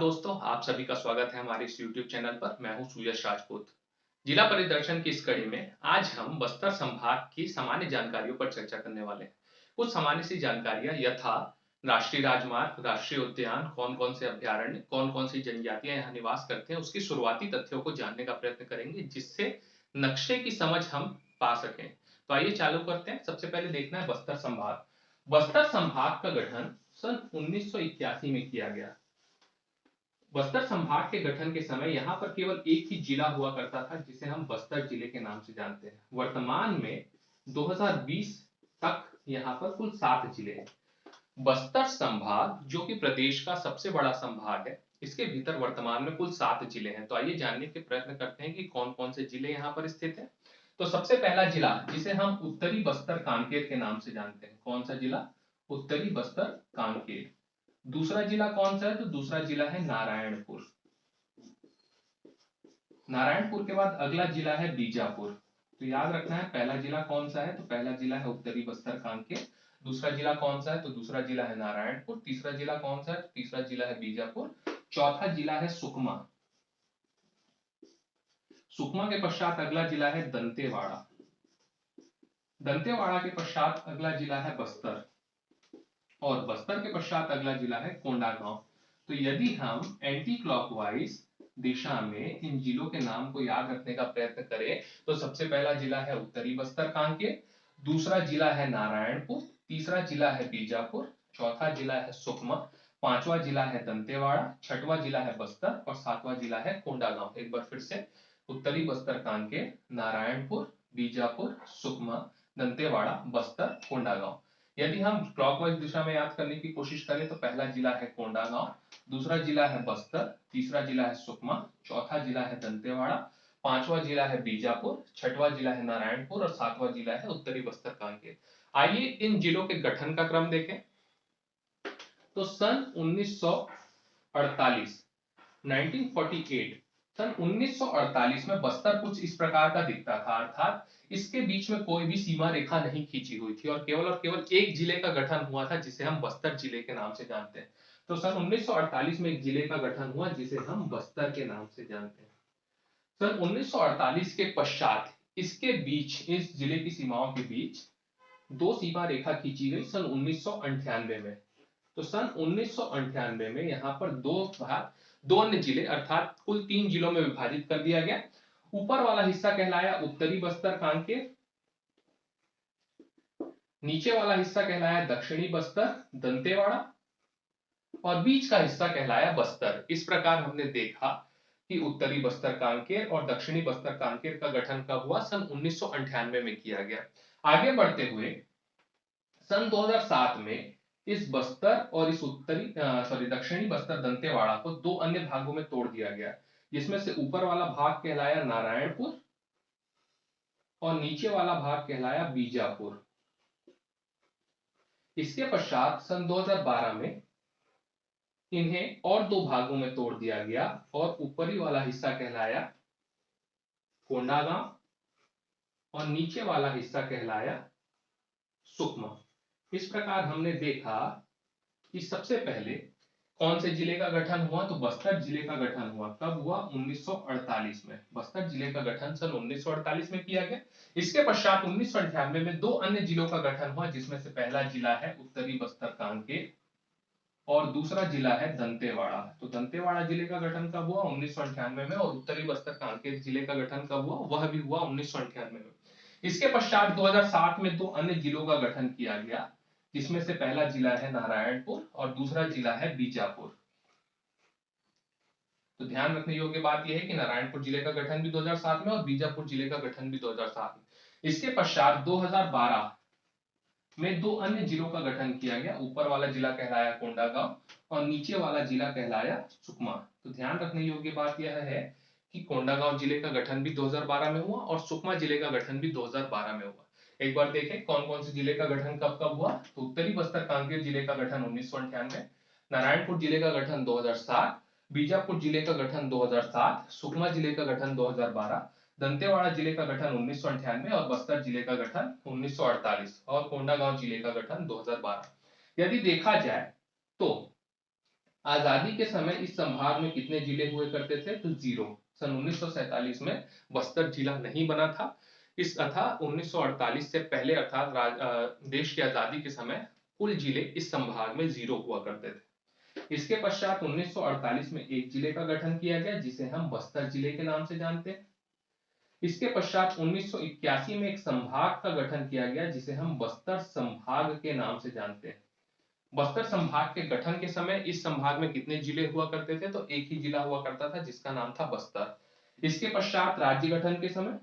दोस्तों, आप सभी का स्वागत है हमारे इस YouTube चैनल पर। मैं हूं सुयश राजपूत। जिला परिदर्शन की इस कड़ी में आज हम बस्तर संभाग की सामान्य जानकारियों पर चर्चा करने वाले हैं। कुछ सामान्य सी जानकारियां यथा राष्ट्रीय राजमार्ग, राष्ट्रीय उद्यान, कौन-कौन से अभ्यारण्य, कौन-कौन सी जनजातियां यहाँ निवास करते हैं, उसकी शुरुआती तथ्यों को जानने का प्रयत्न करेंगे, जिससे नक्शे की समझ हम पा सकें। तो आइए चालू करते हैं। सबसे पहले देखना है बस्तर संभाग। बस्तर संभाग का गठन सन 1981 में किया गया। बस्तर संभाग के गठन के समय यहाँ पर केवल एक ही जिला हुआ करता था, जिसे हम बस्तर जिले के नाम से जानते हैं। वर्तमान में 2020 तक यहाँ पर कुल 7 जिले हैं। बस्तर संभाग, जो कि प्रदेश का सबसे बड़ा संभाग है, इसके भीतर वर्तमान में कुल 7 जिले हैं। तो आइए जानने के प्रयत्न करते हैं कि कौन कौन से जिले यहाँ पर स्थित हैं। तो सबसे पहला जिला, जिसे हम उत्तरी बस्तर कांकेर के नाम से जानते हैं, कौन सा जिला? उत्तरी बस्तर कांकेर। दूसरा जिला कौन सा है? तो दूसरा जिला है नारायणपुर। नारायणपुर के बाद अगला जिला है बीजापुर। तो याद रखना है, पहला जिला कौन सा है? तो पहला जिला है उत्तरी बस्तर कांकेर। दूसरा जिला कौन सा है? तो दूसरा जिला है नारायणपुर। तीसरा जिला कौन सा है? तो तीसरा जिला है बीजापुर। चौथा जिला है सुकमा। सुकमा के पश्चात अगला जिला है दंतेवाड़ा। दंतेवाड़ा के पश्चात अगला जिला है बस्तर, और बस्तर के पश्चात अगला जिला है कोंडागांव। तो यदि हम एंटी क्लॉकवाइज दिशा में इन जिलों के नाम को याद रखने का प्रयत्न करें, तो सबसे पहला जिला है उत्तरी बस्तर कांकेर, दूसरा जिला है नारायणपुर, तीसरा जिला है बीजापुर, चौथा जिला है सुकमा, पांचवा जिला है दंतेवाड़ा, छठवां जिला है बस्तर और सातवां जिला है कोंडागांव। एक बार फिर से, उत्तरी बस्तर कांकेर, नारायणपुर, बीजापुर, सुकमा, दंतेवाड़ा, बस्तर, कोंडागांव। यदि हम क्लॉकवाइज दिशा में याद करने की कोशिश करें तो पहला जिला है कोंडागांव, दूसरा जिला है बस्तर, तीसरा जिला है सुकमा, चौथा जिला है दंतेवाड़ा, पांचवा जिला है बीजापुर, छठवां जिला है नारायणपुर और सातवां जिला है उत्तरी बस्तर कांकेर। आइए इन जिलों के गठन का क्रम देखें। तो सन 1948 1948 सन 1948 में बस्तर कुछ इस प्रकार का दिखता था, अर्थात इसके बीच में कोई भी सीमा रेखा नहीं खींची हुई थी और केवल एक जिले का गठन हुआ था, जिसे हम बस्तर जिले के नाम से जानते हैं। तो सन 1948 में एक जिले का गठन हुआ, जिसे हम बस्तर के नाम से जानते हैं। सन 1948 के पश्चात इसके बीच, इस जिले की सीमाओं के बीच दो सीमा रेखा खींची गई सन 1998 में। तो सन 1998 में यहाँ पर दो अन्य जिले अर्थात कुल 3 जिलों में विभाजित कर दिया गया। ऊपर वाला हिस्सा कहलाया उत्तरी बस्तर कांकेर, नीचे वाला हिस्सा कहलाया दक्षिणी बस्तर दंतेवाड़ा और बीच का हिस्सा कहलाया बस्तर। इस प्रकार हमने देखा कि उत्तरी बस्तर कांकेर और दक्षिणी बस्तर कांकेर का गठन कब हुआ? सन 1998 में किया गया। आगे बढ़ते हुए सन 2007 में इस बस्तर और इस दक्षिणी बस्तर दंतेवाड़ा को दो अन्य भागों में तोड़ दिया गया, जिसमें से ऊपर वाला भाग कहलाया नारायणपुर और नीचे वाला भाग कहलाया बीजापुर। इसके पश्चात सन 2012 में इन्हें और दो भागों में तोड़ दिया गया और ऊपरी वाला हिस्सा कहलाया कोंडागांव और नीचे वाला हिस्सा कहलाया सुकमा। इस प्रकार हमने देखा कि सबसे पहले कौन से जिले का गठन हुआ? तो बस्तर जिले का गठन हुआ। कब हुआ? 1948 में। बस्तर जिले का गठन सन 1948 में किया गया। इसके पश्चात 1998 में दो अन्य जिलों का गठन हुआ, जिसमें से पहला जिला है उत्तरी बस्तर कांकेर और दूसरा जिला है दंतेवाड़ा। तो दंतेवाड़ा जिले का गठन कब हुआ? 1998 में। और उत्तरी बस्तर कांकेर जिले का गठन कब हुआ? वह भी हुआ 1998 में। इसके पश्चात 2007 में दो अन्य जिलों का गठन किया गया, जिसमें से पहला जिला है नारायणपुर और दूसरा जिला है बीजापुर। तो ध्यान रखने योग्य बात यह है कि नारायणपुर जिले का गठन भी 2007 में और बीजापुर जिले का गठन भी 2007 में। इसके पश्चात 2012 में दो अन्य जिलों का गठन किया गया। ऊपर वाला जिला कहलाया कोंडागांव और नीचे वाला जिला कहलाया सुकमा। तो ध्यान रखने योग्य बात यह है कि कोंडागांव जिले का गठन भी 2012 में हुआ और सुकमा जिले का गठन भी 2012 में हुआ। एक बार देखें कौन कौन से जिले का गठन कब कब हुआ। तो उत्तरी बस्तर कांकेर जिले का गठन 1998, नारायणपुर जिले का गठन 2007, बीजापुर जिले का गठन 2007, सुकमा जिले का गठन 2012, दंतेवाड़ा जिले का गठन 1998 और बस्तर जिले का गठन 1948 और कोंडागांव जिले का गठन 2012। यदि देखा जाए तो आजादी के समय इस संभाग में कितने जिले हुए करते थे? तो 0। सन 1947 में बस्तर जिला नहीं बना था। इस अथा 1948 से पहले अर्थात देश की आजादी के समय कुल जिले इस संभाग में 0 हुआ करते थे। इसके पश्चात 1948 में एक जिले का गठन किया गया जिसे हम बस्तर जिले के नाम से जानते हैं। इसके पश्चात 1981 में एक संभाग का गठन किया गया जिसे हम बस्तर संभाग के नाम से जानते हैं। बस्तर संभाग के गठन के समय इस संभाग में कितने जिले हुआ करते थे? तो एक ही जिला हुआ करता था जिसका नाम था बस्तर। इसके पश्चात राज्य गठन के समय,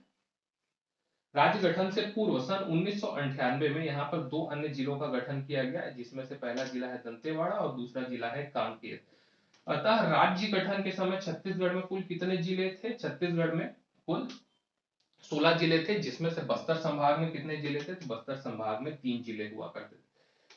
राज्य गठन से पूर्व सन 1998 में यहाँ पर 2 अन्य जिलों का गठन किया गया जिसमें से पहला जिला है दंतेवाड़ा और दूसरा जिला है कांकेर। अतः राज्य गठन के समय छत्तीसगढ़ में कुल कितने जिले थे? छत्तीसगढ़ में कुल 16 जिले थे जिसमें से बस्तर संभाग में कितने जिले थे? तो बस्तर संभाग में 3 जिले हुआ करते थे।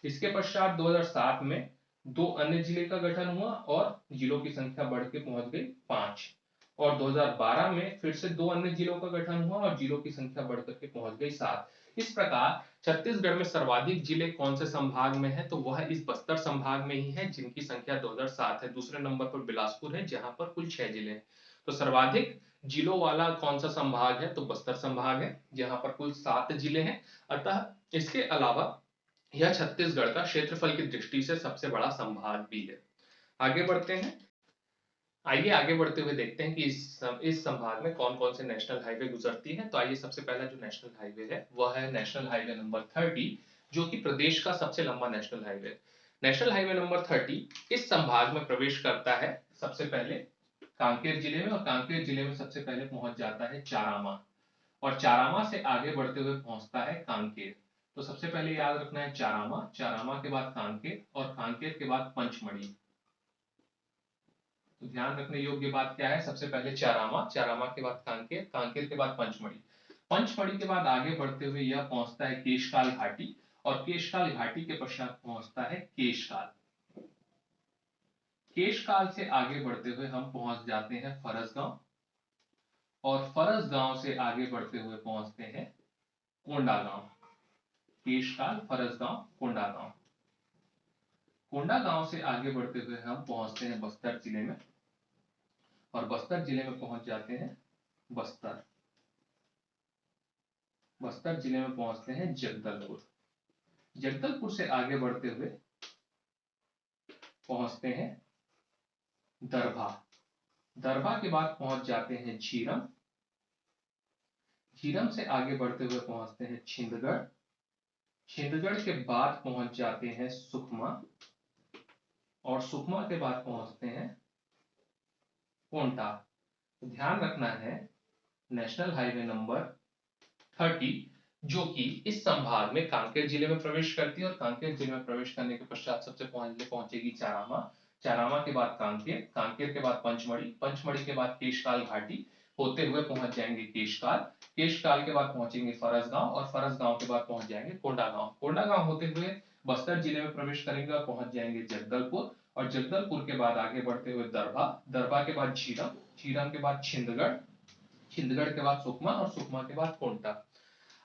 इसके पश्चात 2007 में 2 अन्य जिले का गठन हुआ और जिलों की संख्या बढ़ के पहुंच गई 5 और 2012 में फिर से 2 अन्य जिलों का गठन हुआ और जिलों की संख्या बढ़कर के पहुंच गई 7। इस प्रकार छत्तीसगढ़ में सर्वाधिक जिले कौन से संभाग में है? तो वह इस बस्तर संभाग में ही है जिनकी संख्या 2007 है। दूसरे नंबर पर बिलासपुर है जहां पर कुल 6 जिले हैं। तो सर्वाधिक जिलों वाला कौन सा संभाग है? तो बस्तर संभाग है जहां पर कुल 7 जिले हैं। अतः इसके अलावा यह छत्तीसगढ़ का क्षेत्रफल की दृष्टि से सबसे बड़ा संभाग भी है। आगे बढ़ते हैं। आइए आगे बढ़ते हुए देखते हैं कि इस संभाग में कौन कौन से नेशनल हाईवे गुजरती है। तो आइए सबसे पहला जो नेशनल हाईवे है वह है नेशनल हाईवे नंबर 30 जो कि प्रदेश का सबसे लंबा national highway. National highway number 30 इस संभाग में प्रवेश करता है सबसे पहले कांकेर जिले में और कांकेर जिले में सबसे पहले पहुंच जाता है चारामा और चारामा से आगे बढ़ते हुए पहुंचता है कांकेर। तो सबसे पहले याद रखना है चारामा, चारामा के बाद कांकेर और कांकेर के बाद पंचमढ़ी। तो ध्यान रखने योग्य बात क्या है? सबसे पहले चारामा, चारामा के बाद कांकेर, कांकेर के बाद पंचमढ़ी। पंचमढ़ी के बाद आगे बढ़ते हुए यह पहुंचता है केशकाल घाटी और केशकाल घाटी के पश्चात पहुंचता है केशकाल। केशकाल से आगे बढ़ते हुए हम पहुंच जाते हैं फरसगांव और फरसगांव से आगे बढ़ते हुए पहुंचते हैं कोंडागांव। केशकाल, फरसगांव, कोंडागांव। कोंडागांव से आगे बढ़ते हुए हम पहुंचते हैं बस्तर जिले में और बस्तर जिले में पहुंच जाते हैं बस्तर। बस्तर जिले में पहुंचते हैं जगदलपुर। जगदलपुर से आगे बढ़ते हुए पहुंचते हैं दरभा। दरभा के बाद पहुंच जाते हैं झीरम। झीरम से आगे बढ़ते हुए पहुंचते हैं छिंदगढ़। छिंदगढ़ के बाद पहुंच जाते हैं सुकमा और सुकमा के बाद पहुंचते हैं कोंटा। तो ध्यान रखना है नेशनल हाईवे नंबर 30 जो कि इस संभाग में कांकेर जिले में प्रवेश करती है और कांकेर जिले में प्रवेश करने के पश्चात सबसे पहले पहुंचेगी चारामा। चारामा के बाद कांकेर, कांकेर के बाद पंचमढ़ी, पंचमढ़ी के बाद केशकाल घाटी होते हुए पहुंच जाएंगे केशकाल। केशकाल के बाद पहुंचेंगे फरसगांव और फरसगांव के बाद पहुंच जाएंगे कोंडागांव। कोंडागांव होते हुए बस्तर जिले में प्रवेश करेंगे और पहुंच जाएंगे जगदलपुर और जगदलपुर के बाद आगे बढ़ते हुए दरभा, दरभा के बाद झीरम, झीरम के बाद छिंदगढ़, छिंदगढ़ के बाद सुकमा और सुकमा के बाद कोंटा।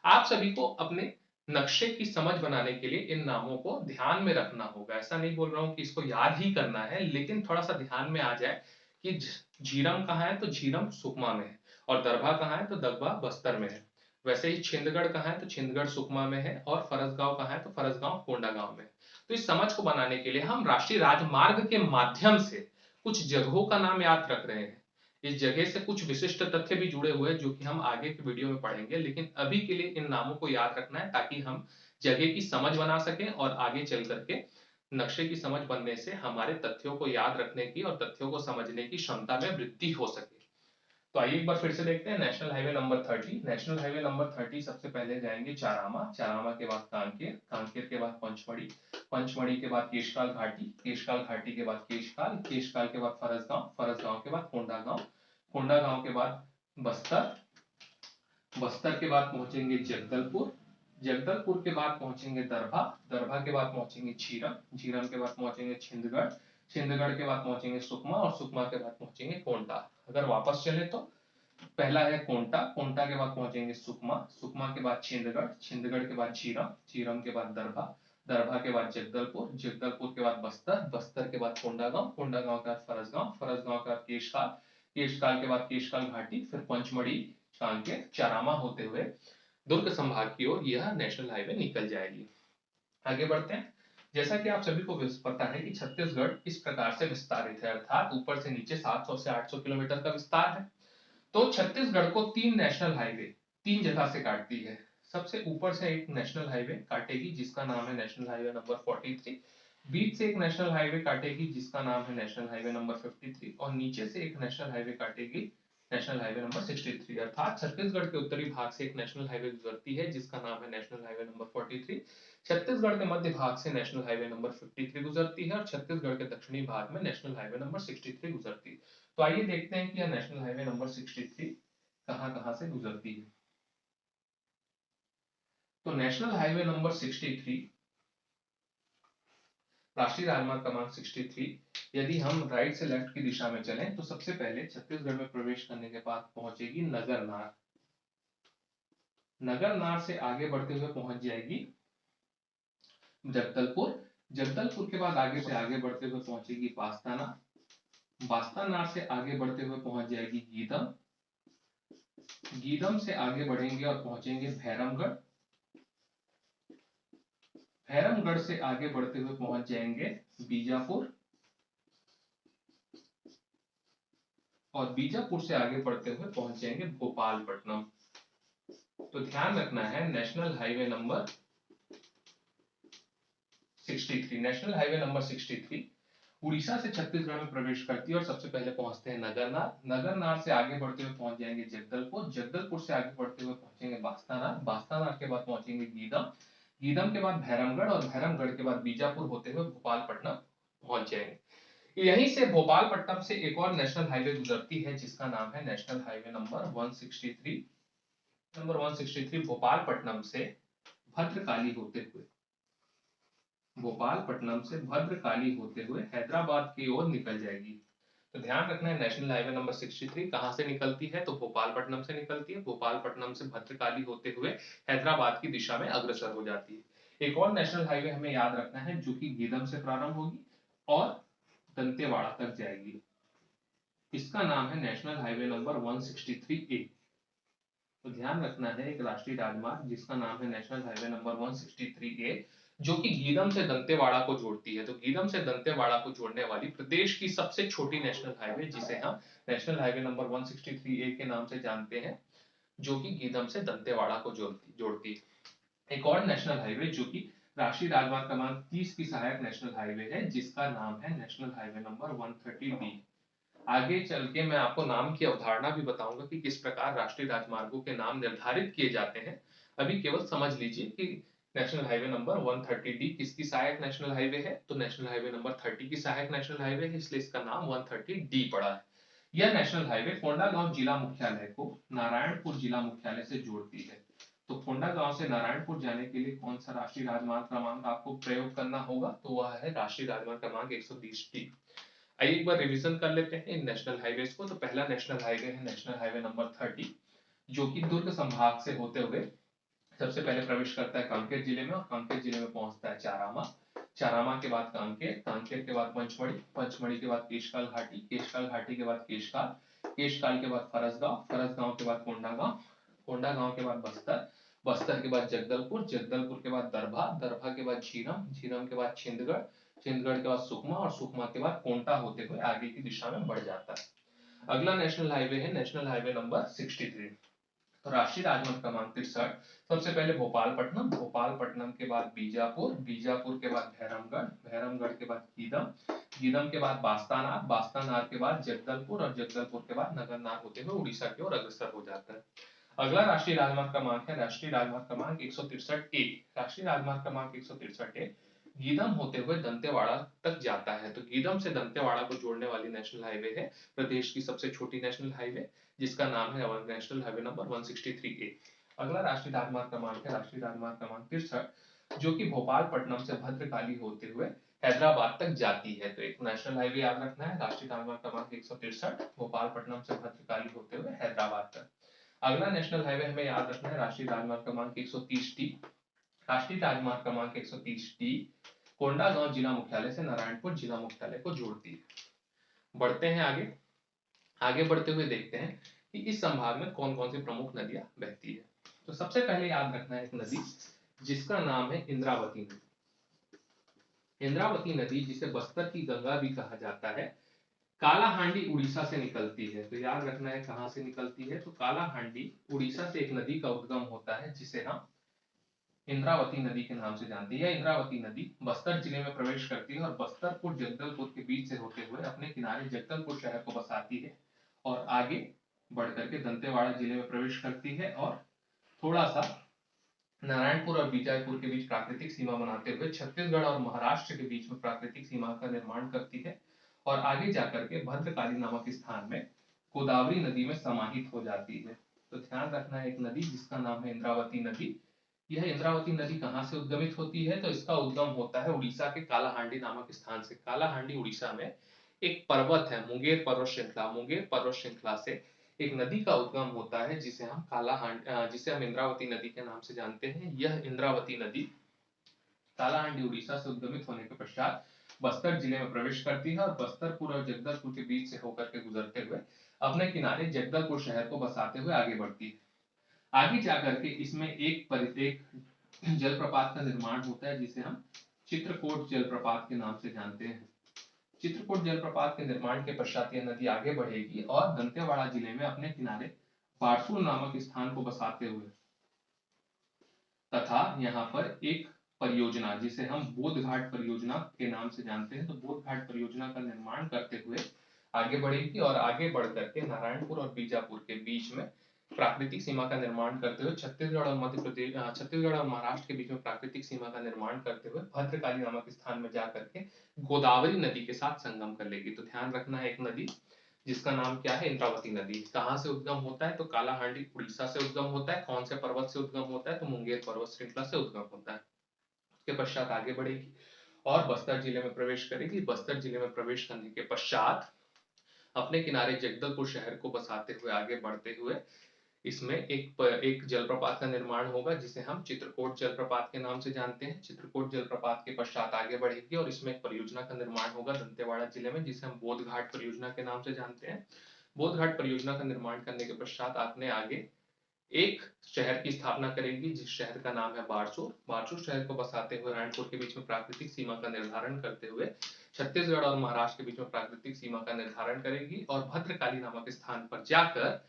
आप सभी को अपने नक्शे की समझ बनाने के लिए इन नामों को ध्यान में रखना होगा। ऐसा नहीं बोल रहा हूं कि इसको याद ही करना है, लेकिन थोड़ा सा ध्यान में आ जाए कि झीरम कहाँ है तो झीरम सुकमा में है और दरभा कहाँ है तो दरभा बस्तर में है। वैसे ही छिंदगढ़ कहाँ है तो छिंदगढ़ सुकमा में है और फरसगांव कहाँ है तो फरसगांव कोंडागांव में है। तो इस समझ को बनाने के लिए हम राष्ट्रीय राजमार्ग के माध्यम से कुछ जगहों का नाम याद रख रहे हैं। इस जगह से कुछ विशिष्ट तथ्य भी जुड़े हुए हैं जो कि हम आगे के वीडियो में पढ़ेंगे, लेकिन अभी के लिए इन नामों को याद रखना है ताकि हम जगह की समझ बना सकें और आगे चल करके नक्शे की समझ बनने से हमारे तथ्यों को याद रखने की और तथ्यों को समझने की क्षमता में वृद्धि हो सके। तो आइए एक बार फिर से देखते हैं national highway number 30। National highway number 30 सबसे पहले जाएंगे चारामा, चारामा के बाद कांकेर, कांकेर के बाद पंचमढ़ी, पंचमढ़ी के बाद केशकाल घाटी, केशकाल घाटी के बाद केशकाल, केशकाल के बाद फरसगांव, फरसगांव के बाद कोंडागांव, कोंडागांव के बाद बस्तर, बस्तर के बाद पहुंचेंगे जगदलपुर, जगदलपुर के बाद पहुंचेंगे दरभा, दरभा के बाद पहुंचेंगे झीरम, झीरम के बाद पहुंचेंगे छिंदगढ़, छिंदगढ़ के बाद पहुंचेंगे सुकमा और सुकमा के बाद पहुंचेंगे कोंटा। अगर वापस चले तो पहला है कोंटा, कोंटा के बाद पहुंचेंगे सुकमा, सुकमा के बाद छिंदगढ़, छिंदगढ़ के बाद झीरम, झीरम के बाद दरभा, दरभा के बाद जगदलपुर, जगदलपुर के बाद बस्तर, बस्तर के बाद कोंडागांव, कोंडागांव के बाद फरसगांव, फरसगांव के बाद केशकाल, केशकाल के बाद केशकाल घाटी, फिर पंचमढ़ी, कांकेर, चारामा होते हुए दुर्ग संभाग की ओर यह नेशनल हाईवे निकल जाएगी। आगे बढ़ते हैं। जैसा कि आप सभी को पता है कि छत्तीसगढ़ इस प्रकार से विस्तारित है, अर्थात ऊपर से नीचे 700 से 800 किलोमीटर का विस्तार है। तो छत्तीसगढ़ को तीन नेशनल हाईवे तीन जगह से काटती है। सबसे ऊपर से एक नेशनल हाईवे काटेगी जिसका नाम है नेशनल हाईवे नंबर 43, बीच से एक नेशनल हाईवे काटेगी जिसका नाम है नेशनल हाईवे नंबर 53 और नीचे से एक नेशनल हाईवे काटेगी नेशनल हाईवे नंबर 63। अर्थात छत्तीसगढ़ के उत्तरी भाग से एक नेशनल हाईवे गुजरती है जिसका नाम है नेशनल हाईवे नंबर 43। छत्तीसगढ़ के मध्य भाग से नेशनल हाईवे नंबर 53 गुजरती है और छत्तीसगढ़ के दक्षिणी भाग में नेशनल हाईवे नंबर 63 गुजरती है। तो आइए देखते हैं कि यह नेशनल हाईवे नंबर 63 कहां-कहां से गुजरती है। तो नेशनल हाईवे नंबर 63, राष्ट्रीय राजमार्ग क्रमांक 63, यदि हम राइट से लेफ्ट की दिशा में चलें तो सबसे पहले छत्तीसगढ़ में प्रवेश करने के बाद पहुंचेगी नगरनार। नगरनार से आगे बढ़ते हुए पहुंच जाएगी जगदलपुर, जगदलपुर के बाद आगे से आगे बढ़ते हुए पहुंचेगी बास्ताना, बास्तानार से आगे बढ़ते हुए पहुंच जाएगी गीदम, गीदम से आगे बढ़ेंगे और पहुंचेंगे भैरमगढ़, भैरमगढ़ से आगे बढ़ते हुए पहुंच जाएंगे बीजापुर और बीजापुर से आगे बढ़ते हुए पहुंच जाएंगे भोपालपट्टनम। तो ध्यान रखना है national highway number 63, national highway number 63 Orissa से छत्तीसगढ़ में प्रवेश करती है और सबसे पहले पहुंचते हैं नगरनार, नगरनार से आगे बढ़ते हुए पहुंच जाएंगे जगदलपुर, जगदलपुर से आगे बढ़ते हुए पहुंचेंगे बास्तानार, बास्तानार के बाद पहुंचेंगे गीदम, गीदम के बाद भैरमगढ़ और भैरमगढ़ के बाद बीजापुर होते हुए भोपालपट्टनम पहुंच जाएंगे। यहीं से भोपालपट्टनम से एक और नेशनल हाईवे गुजरती है जिसका नाम है national highway number 163, number 163 Bhopalpatnam से भद्रकाली होते हुए, भोपालपट्टनम से भद्रकाली होते हुए हैदराबाद की ओर निकल जाएगी। तो ध्यान रखना है नेशनल हाईवे नंबर 63 कहां से निकलती है, तो भोपालपट्टनम से निकलती है, भोपालपट्टनम से भद्रकाली होते हुए हैदराबाद की दिशा में अग्रसर हो जाती है। एक और नेशनल हाईवे हमें याद रखना है जो कि गीदम से प्रारंभ होगी और दंतेवाड़ा तक जाएगी। इसका नाम है नेशनल हाईवे नंबर 163A। तो ध्यान रखना है एक राष्ट्रीय राजमार्ग जिसका नाम है नेशनल हाईवे नंबर 163A जो कि गीदम से दंतेवाड़ा को जोड़ती है। तो गीदम से दंतेवाड़ा को जोड़ने वाली प्रदेश की सबसे छोटी नेशनल हाईवे जिसे हम नेशनल हाईवे नंबर 163A के नाम से जानते हैं, जो कि गीदम से दंतेवाड़ा को जोड़ती है। एक और नेशनल हाईवे जो कि राष्ट्रीय राजमार्ग क्रमांक 30 की सहायक नेशनल हाईवे है जिसका नाम है नेशनल हाईवे नंबर 130D। आगे चल के मैं आपको नाम की अवधारणा भी बताऊंगा कि किस प्रकार राष्ट्रीय राजमार्गों के नाम निर्धारित किए जाते हैं। अभी केवल समझ लीजिए कि नेशनल हाईवे नंबर 130D किसकी सहायक नेशनल हाईवे है, तो नेशनल हाईवे नंबर 30 की सहायक नेशनल हाईवे है, इसलिए इसका नाम 130D पड़ा है। यह नेशनल हाईवे कोंडागांव जिला मुख्यालय को नारायणपुर जिला मुख्यालय से जोड़ती है। तो कोंडागांव से नारायणपुर जाने के लिए कौन सा राष्ट्रीय राजमार्ग क्रमांक आपको प्रयोग करना होगा, तो वह है राष्ट्रीय राजमार्ग क्रमांक 130D। आइए एक बार रिवीजन कर लेते हैं इन नेशनल हाईवेज को। तो पहला नेशनल हाईवे है नेशनल हाईवे नंबर 30 जो कि दुर्ग संभाग से होते हुए सबसे पहले प्रवेश करता है कांकेर जिले में और कांकेर जिले में पहुंचता है चारामा, चारामा के बाद कांकेर, कांकेर के बाद पंचमढ़ी, पंचमढ़ी के बाद केशकाल घाटी, केशकाल घाटी के बाद केशकाल, केशकाल के बाद फरसगांव, फरसगांव के बाद कोंडागांव, कोंडागांव के बाद बस्तर, बस्तर के बाद जगदलपुर, जगदलपुर के बाद दरभा, दरभा के बाद झीरम, झीरम के बाद छिंदगढ़, छिंदगढ़ के बाद सुकमा और सुकमा के बाद कोंटा होते हुए आगे की दिशा में बढ़ जाता है। अगला नेशनल हाईवे है नेशनल हाईवे नंबर 63, तो राष्ट्रीय राजमार्ग क्रमांक 63, सबसे पहले भोपालपट्टनम, भोपालपट्टनम के बाद बीजापुर, बीजापुर के बाद भैरमगढ़, भैरमगढ़ के बाद गीदम, गीदम के बाद बास्तानार, बास्तानार के बाद जगदलपुर और जगदलपुर के बाद नगरनार होते हुए उड़ीसा की ओर अग्रसर हो जाता है। अगला राष्ट्रीय राजमार्ग क्रमांक है राष्ट्रीय राजमार्ग क्रमांक 163A, राष्ट्रीय राजमार्ग क्रमांक 163A गीदम होते हुए दंतेवाड़ा तक जाता है। तो गीदम से दंतेवाड़ा को जोड़ने वाली नेशनल हाईवे है प्रदेश की सबसे छोटी नेशनल हाईवे जिसका नाम है नेशनल हाईवे नंबर 163A। अगला राष्ट्रीय राजमार्ग क्रमांक है राष्ट्रीय राजमार्ग क्रमांक 63 जो कि भोपालपट्टनम से भद्रकाली होते हुए हैदराबाद तक जाती है। तो एक नेशनल हाईवे याद रखना है राष्ट्रीय राजमार्ग क्रमांक 163 भोपालपट्टनम से भद्रकाली होते हुए हैदराबाद तक। अगला नेशनल हाईवे हमें याद रखना है राष्ट्रीय राजमार्ग क्रमांक 130D, राष्ट्रीय राजमार्ग क्रमांक 130D कोंडागांव जिला मुख्यालय से नारायणपुर जिला मुख्यालय को जोड़ती है। बढ़ते हैं आगे। आगे बढ़ते हुए देखते हैं कि इस संभाग में कौन कौन सी प्रमुख नदियां बहती है। तो सबसे पहले याद रखना है एक नदी जिसका नाम है इंद्रावती नदी। इंद्रावती नदी जिसे बस्तर की गंगा भी कहा जाता है, कालाहांडी उड़ीसा से निकलती है। तो याद रखना है कहां से निकलती है, तो कालाहांडी उड़ीसा से एक नदी का उद्गम होता है जिसे हम इंद्रावती नदी के नाम से जानते हैं। इंद्रावती नदी बस्तर जिले में प्रवेश करती है और बस्तरपुर जगदलपुर के बीच से होते हुए अपने किनारे जगदलपुर शहर को बसाती है और आगे बढ़कर के दंतेवाड़ा जिले में प्रवेश करती है और थोड़ा सा नारायणपुर और बीजापुर के बीच प्राकृतिक सीमा बनाते हुए छत्तीसगढ़ और महाराष्ट्र के बीच में प्राकृतिक सीमा का निर्माण करती है और आगे जाकर के भद्रकाली नामक स्थान में गोदावरी नदी में समाहित हो जाती है। तो ध्यान रखना है एक नदी जिसका नाम है इंद्रावती नदी। यह इंद्रावती नदी कहां से उद्गमित होती है, तो इसका उद्गम होता है उड़ीसा के कालाहांडी नामक स्थान से। कालाहांडी उड़ीसा में एक पर्वत है, मुंगेर पर्वत श्रृंखला। मुंगेर पर्वत श्रृंखला से एक नदी का उद्गम होता है जिसे हम इंद्रावती नदी के नाम से जानते हैं। यह इंद्रावती नदी कालाहांडी उड़ीसा से उद्गमित होने के पश्चात बस्तर जिले में प्रवेश करती है और बस्तरपुर और जगदलपुर के बीच से होकर के गुजरते हुए अपने किनारे जगदलपुर शहर को बसाते हुए आगे बढ़ती है। आगे जाकर के इसमें एक जलप्रपात का निर्माण होता है जिसे हम चित्रकोट जलप्रपात के नाम से जानते हैं। चित्रकोट जलप्रपात के निर्माण के पश्चात यह नदी आगे बढ़ेगी और दंतेवाड़ा जिले में अपने किनारे बारसूर नामक स्थान को बसाते हुए तथा यहाँ पर एक परियोजना जिसे हम बोध घाट परियोजना के नाम से जानते हैं, तो बोध घाट परियोजना का निर्माण करते हुए आगे बढ़ेगी और आगे बढ़ करके नारायणपुर और बीजापुर के बीच में प्राकृतिक सीमा का निर्माण करते हुए छत्तीसगढ़ और महाराष्ट्र के बीच में प्राकृतिक सीमा का निर्माण करते हुए भद्रकाली नामक स्थान में जाकर के गोदावरी नदी के साथ संगम कर लेगी। तो ध्यान रखना है एक नदी जिसका नाम क्या है, इंद्रावती नदी। कहां से उद्गम होता है, तो कालाहांडी उड़ीसा से उद्गम होता है। कौन से पर्वत से उद्गम होता है, तो मुंगेर पर्वत श्रृंखला से उद्गम होता है। उसके पश्चात आगे बढ़ेगी और बस्तर जिले में प्रवेश करेगी। बस्तर जिले में प्रवेश करने के पश्चात अपने किनारे जगदलपुर शहर को बसाते हुए आगे बढ़ते हुए इसमें एक जलप्रपात का निर्माण होगा जिसे हम चित्रकोट जलप्रपात के नाम से जानते हैं। चित्रकोट जलप्रपात के पश्चात आगे बढ़ेगी और इसमें एक परियोजना का निर्माण होगा दंतेवाड़ा जिले में जिसे हम बोध घाट परियोजना के नाम से जानते हैं। बोध घाट परियोजना का निर्माण करने के पश्चात आपने आगे एक शहर की स्थापना करेगी जिस शहर का नाम है बारसूर। बारसूर शहर को बसाते हुए नारायणपुर के बीच में प्राकृतिक सीमा का निर्धारण करते हुए छत्तीसगढ़ और महाराष्ट्र के बीच में प्राकृतिक सीमा का निर्धारण करेगी और भद्रकाली नामक स्थान पर जाकर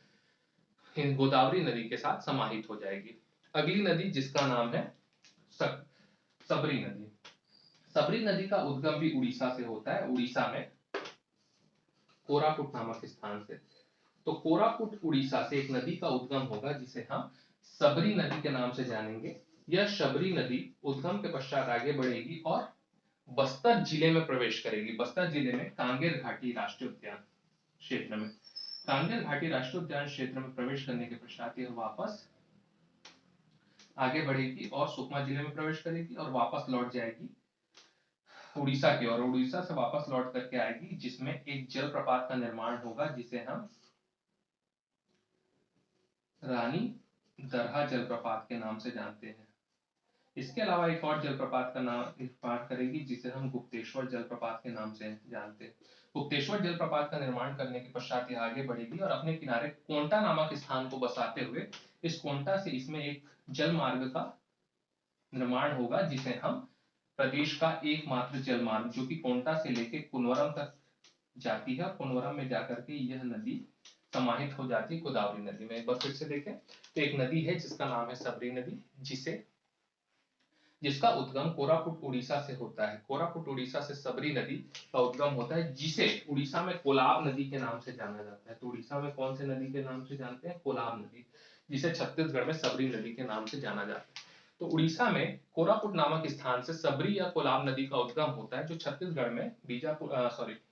गोदावरी नदी के साथ समाहित हो जाएगी। अगली नदी जिसका नाम है सबरी नदी। सबरी नदी का उद्गम भी उड़ीसा से होता है, उड़ीसा में कोरापुट नामक स्थान से। तो कोरापुट उड़ीसा से एक नदी का उद्गम होगा जिसे हम सबरी नदी के नाम से जानेंगे। यह सबरी नदी उद्गम के पश्चात आगे बढ़ेगी और बस्तर जिले में प्रवेश करेगी। बस्तर जिले में कांगेर घाटी राष्ट्रीय उद्यान क्षेत्र में कांगेर घाटी राष्ट्रीय उद्यान क्षेत्र में प्रवेश करने के पश्चात यह वापस आगे बढ़ेगी और सुकमा जिले में प्रवेश करेगी और वापस लौट जाएगी उड़ीसा की ओर। उड़ीसा से वापस लौट करके आएगी जिसमें एक जलप्रपात का निर्माण होगा जिसे हम रानी दरहा जलप्रपात के नाम से जानते हैं। इसके अलावा एक और जलप्रपात का निर्माण करेगी जिसे हम गुप्तेश्वर जलप्रपात के नाम से जानते हैं। गुप्तेश्वर जलप्रपात का निर्माण करने के पश्चात यह आगे बढ़ेगी और अपने किनारे कोंटा नामक स्थान को बसाते हुए इस कोंटा से इसमें एक जल मार्ग का निर्माण होगा जिसे हम प्रदेश का एकमात्र जल मार्ग जो कि कोंटा से लेके कुनवरम तक जाती है और कुनवरम में जाकर के यह नदी समाहित हो जाती है गोदावरी नदी में। एक बार फिर से देखें तो एक नदी है जिसका नाम है सबरी नदी जिसका उद्गम कोरापुट उड़ीसा से होता है। कोरापुट उड़ीसा से सबरी नदी का उद्गम होता है जिसे उड़ीसा में कोलाब नदी के नाम से जाना जाता है। तो उड़ीसा में कौन से नदी के नाम से जानते हैं, कोलाब नदी, जिसे छत्तीसगढ़ में सबरी नदी के नाम से जाना जाता है। तो उड़ीसा में कोरापुट नामक स्थान से सबरी या कोलाब नदी का उद्गम होता है जो छत्तीसगढ़ में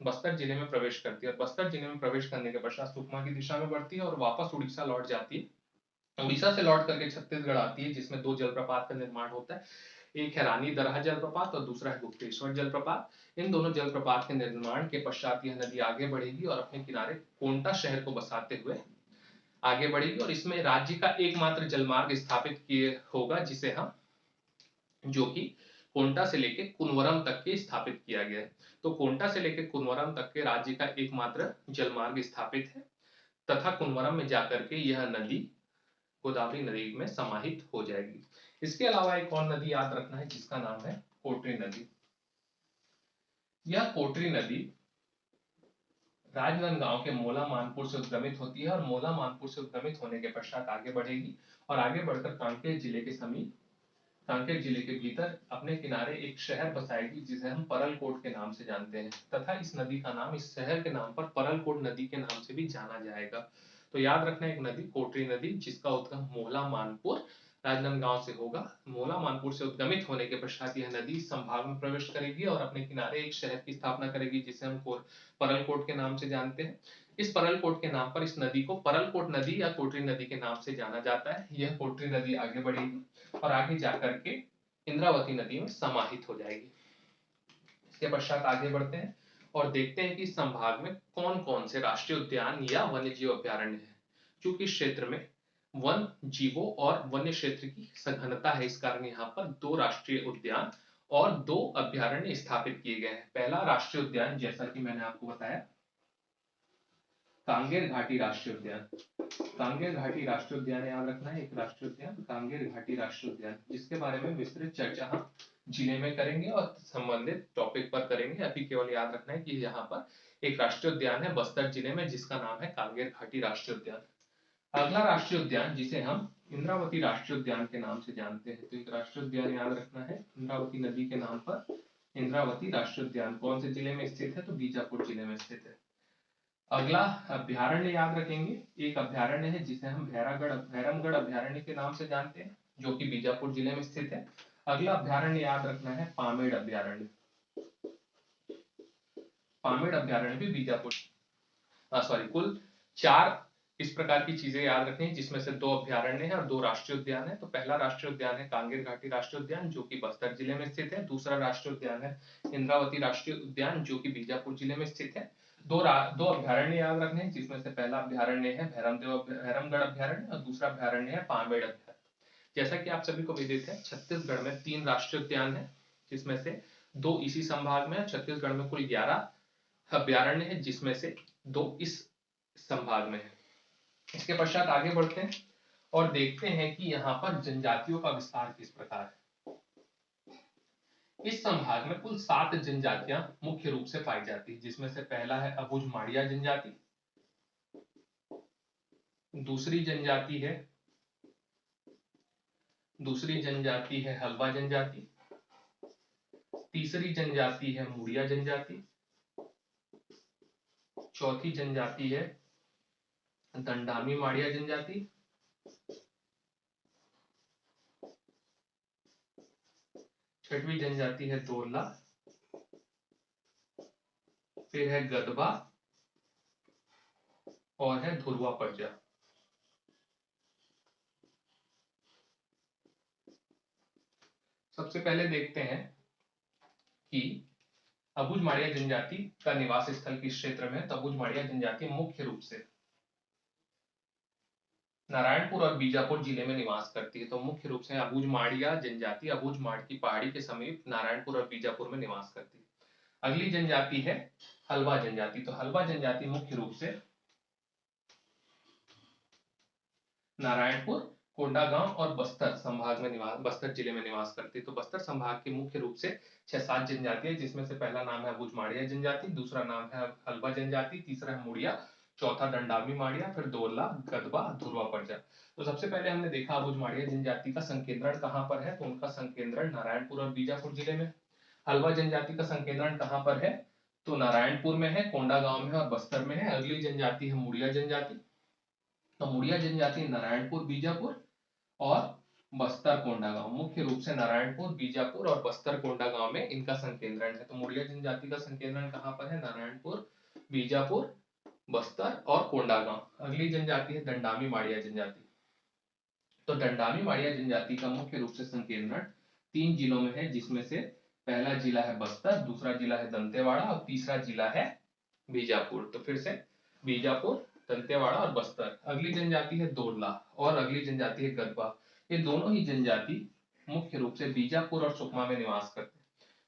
बस्तर जिले में प्रवेश करती है और बस्तर जिले में प्रवेश करने के पश्चात सुकमा की दिशा में बढ़ती है और वापस उड़ीसा लौट जाती है। उड़ीसा से लौट करके छत्तीसगढ़ आती है जिसमें दो जलप्रपात का निर्माण होता है, एक है रानी दरहा जलप्रपात और दूसरा है गुप्तेश्वर जलप्रपात। इन दोनों जलप्रपात के निर्माण के पश्चात यह नदी आगे बढ़ेगी और अपने किनारे कोंटा शहर को बसाते हुए आगे बढ़ेगी और इसमें राज्य का एकमात्र जलमार्ग स्थापित किए होगा जिसे हम जो कि कोंटा से लेकर कुनवरम तक के स्थापित किया गया है। तो कोंटा से लेकर कुनवरम तक के राज्य का एकमात्र जलमार्ग स्थापित है तथा कुनवरम में जाकर के यह नदी गोदावरी नदी में समाहित हो जाएगी। इसके अलावा एक और नदी याद रखना है जिसका नाम है कोटरी नदी। यह कोटरी नदी राजनांदगांव के मोला मानपुर से उद्गमित होती है और मोला मानपुर से उद्गमित होने के पश्चात आगे बढ़ेगी और आगे बढ़कर कांकेर जिले के समीप, कांकेर जिले के भीतर अपने किनारे एक शहर बसाएगी जिसे हम परलकोट के नाम से जानते हैं तथा इस नदी का नाम, इस शहर के नाम पर परलकोट नदी के नाम से भी जाना जाएगा। तो याद रखना एक नदी कोटरी नदी जिसका उद्गम मोला मानपुर राजनांदगांव से होगा। मोला मानपुर से उद्गमित होने के पश्चात यह नदी इस संभाग में प्रवेश करेगी और अपने किनारे एक शहर की स्थापना करेगी जिसे हम परलकोट के नाम से जानते हैं। इस परलकोट के नाम पर इस नदी को परलकोट नदी या कोटरी नदी के नाम से जाना जाता है। यह कोटरी नदी आगे बढ़ेगी और आगे जाकर के इंद्रावती नदी में समाहित हो जाएगी। इसके पश्चात आगे बढ़ते हैं और देखते हैं कि इस संभाग में कौन कौन से राष्ट्रीय उद्यान या वन्य जीव अभ्यारण्य है। क्योंकि इस क्षेत्र में वन जीवों और वन्य क्षेत्र की सघनता है, इस कारण यहाँ पर 2 राष्ट्रीय उद्यान और 2 अभ्यारण्य स्थापित किए गए हैं। पहला राष्ट्रीय उद्यान जैसा कि मैंने आपको बताया कांगेर घाटी राष्ट्रीय उद्यान। कांगेर घाटी राष्ट्रीय उद्यान याद रखना है, एक राष्ट्रीय उद्यान कांगेर घाटी राष्ट्रीय उद्यान, जिसके बारे में विस्तृत चर्चा हम जिले में करेंगे और संबंधित टॉपिक पर करेंगे। अभी केवल याद रखना है कि यहाँ पर एक राष्ट्रीय उद्यान है बस्तर जिले में जिसका नाम है कांगेर घाटी राष्ट्रीय उद्यान। अगला राष्ट्रीय उद्यान जिसे हम इंद्रावती राष्ट्रीय उद्यान के नाम से जानते हैं, तो एक राष्ट्रीय उद्यान याद रखना है इंद्रावती नदी के नाम पर इंद्रावती राष्ट्रीय उद्यान। कौन से जिले में स्थित है? तो बीजापुर जिले में स्थित है। अगला अभ्यारण्य याद रखेंगे, एक अभ्यारण्य है जिसे हम भैरमगढ़ अभ्यारण्य के नाम से जानते हैं जो कि बीजापुर जिले में स्थित है। अगला अभ्यारण्य याद रखना है पामेड़ अभ्यारण्य। पामेड़ अभ्यारण्य भी बीजापुर, सॉरी, कुल 4 इस प्रकार की चीजें याद रखनी जिसमें से 2 अभ्यारण्य है और 2 राष्ट्रीय उद्यान है। तो पहला राष्ट्रीय उद्यान है कांगेर घाटी राष्ट्रीय उद्यान जो कि बस्तर जिले में स्थित है। दूसरा राष्ट्रीय उद्यान है इंद्रावती राष्ट्रीय उद्यान जो कि बीजापुर जिले में स्थित है। दो अभ्यारण्य याद रखने हैं जिसमें से पहला अभ्यारण्य है भैरमगढ़ अभ्यारण्य और दूसरा अभ्यारण्य है पामेड़ अभ्यारण्य। जैसा कि आप सभी को विदित है छत्तीसगढ़ में 3 राष्ट्रीय उद्यान है जिसमें से 2 इसी संभाग में है। छत्तीसगढ़ में कुल 11 अभ्यारण्य है जिसमें से 2 इस संभाग में है। इसके पश्चात आगे बढ़ते हैं और देखते हैं कि यहाँ पर जनजातियों का विस्तार किस प्रकार है। इस संभाग में कुल 7 जनजातियां मुख्य रूप से पाई जाती है जिसमें से पहला है अबुझ माड़िया जनजाति, दूसरी जनजाति है हल्बा जनजाति, तीसरी जनजाति है मुड़िया जनजाति, चौथी जनजाति है दंडामी माड़िया जनजाति, छठवीं जनजाति है दोरला, फिर है गदबा और है धुरवा पर्जा। सबसे पहले देखते हैं कि अबुझ माड़िया जनजाति का निवास स्थल किस क्षेत्र में है। तो अबुझ माड़िया जनजाति मुख्य रूप से नारायणपुर और बीजापुर जिले में निवास करती है। तो मुख्य रूप से अबुझ माड़िया जनजाति अबुझ माड़ की पहाड़ी के समीप नारायणपुर और बीजापुर में निवास करती है। अगली जनजाति है हल्बा जनजाति। तो हल्बा जनजाति मुख्य रूप से नारायणपुर, कोंडागांव और बस्तर संभाग में बस्तर जिले में निवास करती है। तो बस्तर संभाग की मुख्य रूप से 6-7 जनजातियां जिसमें से पहला नाम है अबुझ माड़िया जनजाति, दूसरा नाम है हल्बा जनजाति, तीसरा है मुड़िया, चौथा दंडामी माड़िया, फिर दोरला, गदबा, धुरवा पर्जा। तो सबसे पहले हमने देखा अबुझ माड़िया जनजाति का संकेंद्रण कहां पर है। तो उनका संकेंद्रण नारायणपुर और बीजापुर जिले में। हल्बा जनजाति का संकेंद्रण कहां पर है। तो नारायणपुर में है, कोंडागांव में और बस्तर में है। अगली जनजाति है मुड़िया जनजाति। तो मुड़िया जनजाति नारायणपुर, बीजापुर और बस्तर, कोंडागांव। मुख्य रूप से नारायणपुर, बीजापुर और बस्तर, कोंडागांव में इनका संकेंद्रण है। तो मुड़िया जनजाति का संकेंद्रण कहां पर है। नारायणपुर, बीजापुर, बस्तर और कोंडागांव। अगली जनजाति है दंडामी माड़िया जनजाति। तो दंडामी माड़िया जनजाति का मुख्य रूप से संकेंद्रण 3 जिलों में है जिसमें से पहला जिला है बस्तर, दूसरा जिला है दंतेवाड़ा और तीसरा जिला है बीजापुर। तो फिर से बीजापुर, दंतेवाड़ा और बस्तर। अगली जनजाति है दोरला और अगली जनजाति है गदबा। ये दोनों ही जनजाति मुख्य रूप से बीजापुर और सुकमा में निवास करते हैं।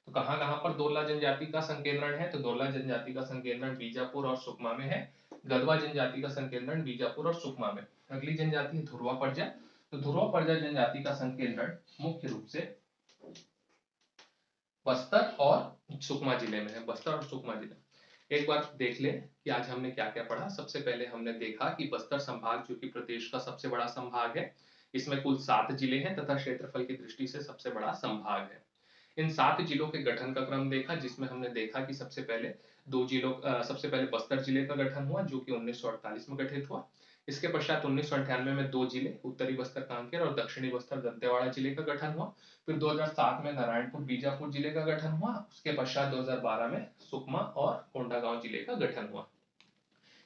तो कहाँ कहाँ पर दोरला जनजाति का संकेंद्रण है? तो दोरला जनजाति का संकेंद्रण बीजापुर और सुकमा में है। गधवा जनजाति का संकेंद्रण बीजापुर और सुकमा में। अगली जनजाति है ध्रुवा पर्जा। तो ध्रुवा पर्जा जनजाति का संकेंद्रण मुख्य रूप से बस्तर और सुकमा जिले में है। बस्तर और सुकमा जिले। एक बार देख ले कि आज हमने क्या क्या पढ़ा। सबसे पहले हमने देखा कि बस्तर संभाग जो कि प्रदेश का सबसे बड़ा संभाग है, इसमें कुल 7 जिले हैं तथा क्षेत्रफल की दृष्टि से सबसे बड़ा संभाग है। इन 7 जिलों के गठन का क्रम देखा, जिसमें हमने देखा कि सबसे पहले बस्तर जिले का गठन हुआ जो कि 1948 में गठित हुआ। इसके पश्चात 1998 में 2 जिले उत्तरी बस्तर कांकेर और दक्षिणी बस्तर दंतेवाड़ा जिले का गठन हुआ। फिर 2007 में नारायणपुर बीजापुर जिले का गठन हुआ। उसके पश्चात 2012 में सुकमा और कोंडागांव जिले का गठन हुआ।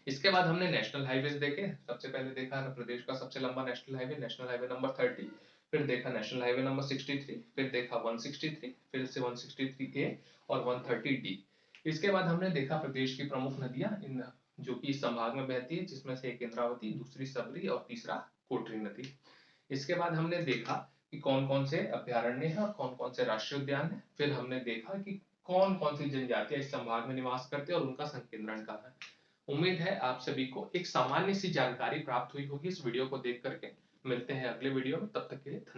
इसके बाद हमने नेशनल हाईवेज देखे। सबसे पहले देखा है प्रदेश का सबसे लंबा नेशनल हाईवे नंबर 30। फिर देखा नेशनल हाईवे नंबर 63। फिर देखा 163। फिर से 163A और 130D। इसके बाद हमने देखा प्रदेश की प्रमुख नदियां इन जो कि इस संभाग में बहती है, जिसमें से एक इंद्रावती, दूसरी सबरी और तीसरा कोटरी नदी। इसके बाद हमने देखा कि कौन कौन से अभ्यारण्य हैं और कौन कौन से राष्ट्रीय उद्यान हैं। फिर हमने देखा कि कौन कौन सी जनजातियां इस संभाग में निवास करती है और उनका संकेंद्रण कहाँ है। उम्मीद है आप सभी को एक सामान्य सी जानकारी प्राप्त हुई होगी इस वीडियो को देख करके। मिलते हैं अगले वीडियो में, तब तक के लिए धन्यवाद।